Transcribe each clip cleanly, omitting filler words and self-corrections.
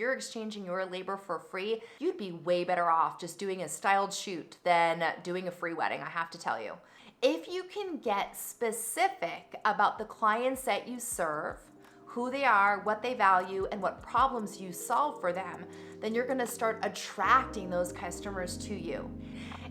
you're exchanging your labor for free, you'd be way better off just doing a styled shoot than doing a free wedding, I have to tell you. If you can get specific about the clients that you serve, who they are, what they value, and what problems you solve for them, then you're gonna start attracting those customers to you.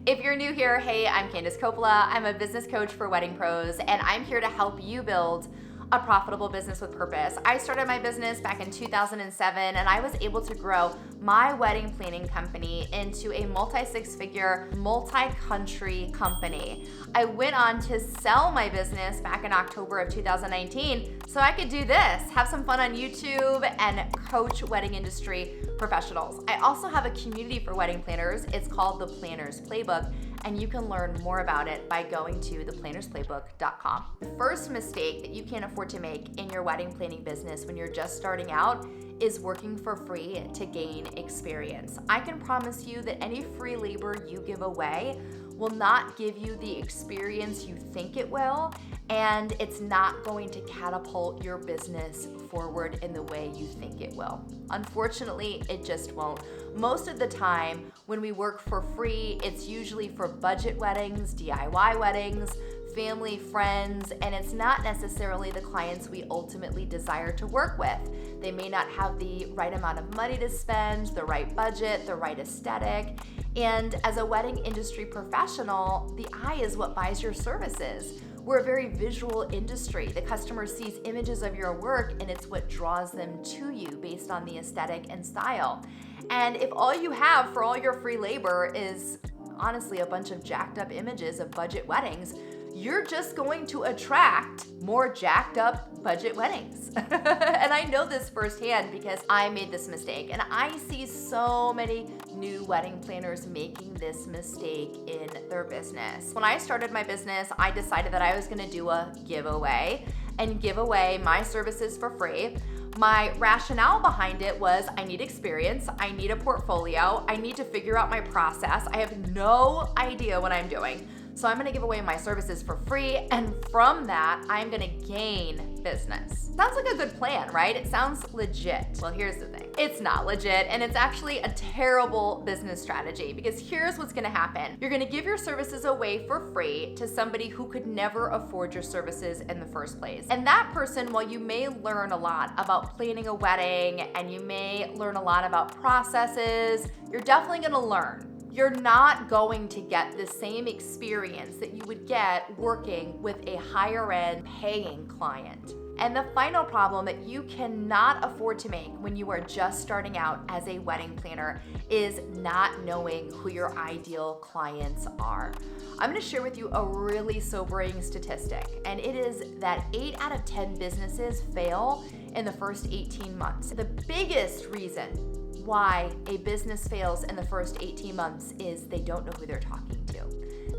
If you're new here, hey, I'm Candice Coppola. I'm a business coach for wedding pros, and I'm here to help you build a profitable business with purpose. I started my business back in 2007, and I was able to grow my wedding planning company into a multi-six-figure, multi-country company. I went on to sell my business back in October of 2019 so I could do this, have some fun on YouTube, and coach wedding industry professionals. I also have a community for wedding planners. It's called the Planner's Playbook, and you can learn more about it by going to theplannersplaybook.com. The first mistake that you can't afford to make in your wedding planning business when you're just starting out is working for free to gain experience. I can promise you that any free labor you give away will not give you the experience you think it will, and it's not going to catapult your business forward in the way you think it will. Unfortunately, it just won't. Most of the time, when we work for free, it's usually for budget weddings, DIY weddings, family, friends, and it's not necessarily the clients we ultimately desire to work with. They may not have the right amount of money to spend, the right budget, the right aesthetic. And as a wedding industry professional, the eye is what buys your services. We're a very visual industry. The customer sees images of your work, and it's what draws them to you based on the aesthetic and style. And if all you have for all your free labor is honestly a bunch of jacked up images of budget weddings, you're just going to attract more jacked up budget weddings. And I know this firsthand because I made this mistake, and I see so many new wedding planners making this mistake in their business. When I started my business, I decided that I was gonna do a giveaway and give away my services for free. My rationale behind it was I need experience, I need a portfolio, I need to figure out my process. I have no idea what I'm doing. So I'm gonna give away my services for free, and from that, I'm gonna gain business. Sounds like a good plan, right? It sounds legit. Well, here's the thing. It's not legit, and it's actually a terrible business strategy, because here's what's gonna happen. You're gonna give your services away for free to somebody who could never afford your services in the first place. And that person, while you may learn a lot about planning a wedding, and you may learn a lot about processes, you're definitely gonna learn. You're not going to get the same experience that you would get working with a higher end paying client. And the final problem that you cannot afford to make when you are just starting out as a wedding planner is not knowing who your ideal clients are. I'm gonna share with you a really sobering statistic, and it is that 8 out of 10 businesses fail in the first 18 months. The biggest reason why a business fails in the first 18 months is they don't know who they're talking to.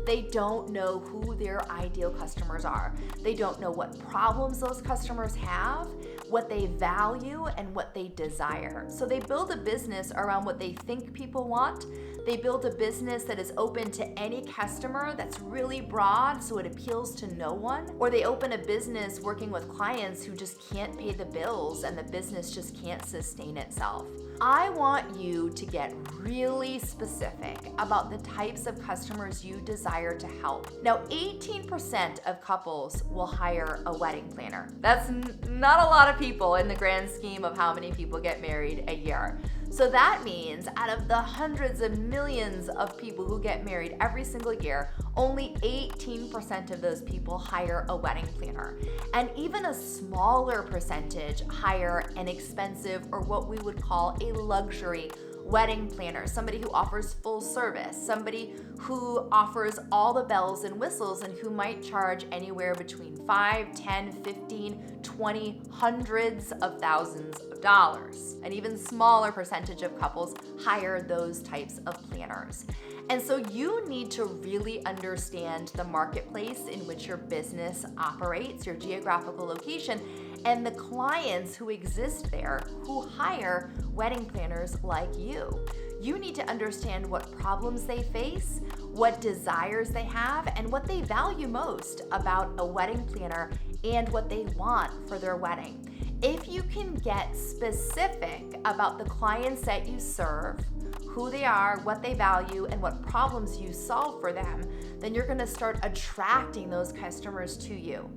They don't know who their ideal customers are. They don't know what problems those customers have, what they value, and what they desire. So they build a business around what they think people want. They build a business that is open to any customer, that's really broad so it appeals to no one. Or they open a business working with clients who just can't pay the bills and the business just can't sustain itself. I want you to get really specific about the types of customers you desire to help. Now, 18% of couples will hire a wedding planner. That's not a lot of people in the grand scheme of how many people get married a year. So that means out of the hundreds of millions of people who get married every single year, only 18% of those people hire a wedding planner. And even a smaller percentage hire an expensive, or what we would call a luxury wedding planner, somebody who offers full service, somebody who offers all the bells and whistles, and who might charge anywhere between $5, $10, $15, $20, hundreds of thousands of dollars. An even smaller percentage of couples hire those types of planners. And so you need to really understand the marketplace in which your business operates, your geographical location, and the clients who exist there who hire wedding planners like you. You need to understand what problems they face, what desires they have, and what they value most about a wedding planner and what they want for their wedding. If you can get specific about the clients that you serve, who they are, what they value, and what problems you solve for them, then you're gonna start attracting those customers to you.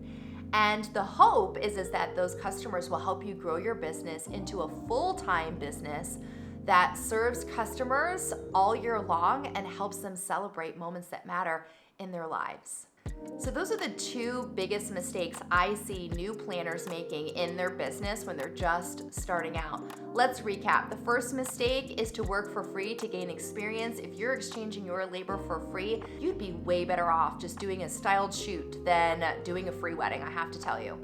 And the hope is that those customers will help you grow your business into a full-time business that serves customers all year long and helps them celebrate moments that matter in their lives. So those are the two biggest mistakes I see new planners making in their business when they're just starting out. Let's recap. The first mistake is to work for free to gain experience. If you're exchanging your labor for free, you'd be way better off just doing a styled shoot than doing a free wedding, I have to tell you.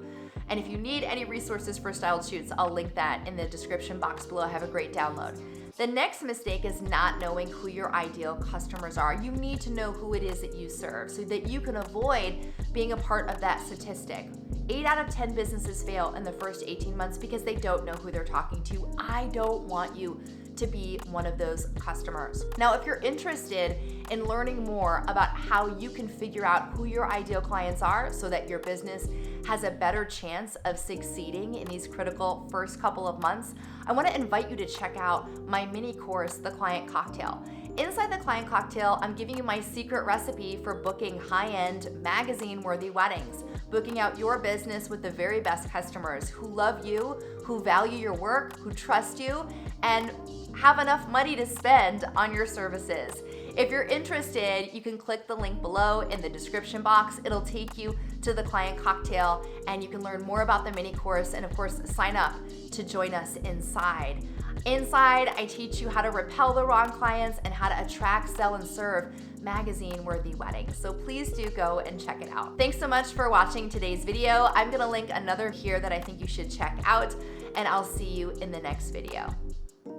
And if you need any resources for styled shoots, I'll link that in the description box below. Have a great download. The next mistake is not knowing who your ideal customers are. You need to know who it is that you serve so that you can avoid being a part of that statistic. 8 out of 10 businesses fail in the first 18 months because they don't know who they're talking to. I don't want you to be one of those customers. Now, if you're interested in learning more about how you can figure out who your ideal clients are so that your business has a better chance of succeeding in these critical first couple of months, I want to invite you to check out my mini course, The Client Cocktail. Inside The Client Cocktail, I'm giving you my secret recipe for booking high-end, magazine-worthy weddings, booking out your business with the very best customers who love you, who value your work, who trust you, and have enough money to spend on your services. If you're interested, you can click the link below in the description box. It'll take you to The Client Cocktail, and you can learn more about the mini course and, of course, sign up to join us inside. Inside, I teach you how to repel the wrong clients and how to attract, sell, and serve magazine-worthy weddings. So please do go and check it out. Thanks so much for watching today's video. I'm gonna link another here that I think you should check out, and I'll see you in the next video.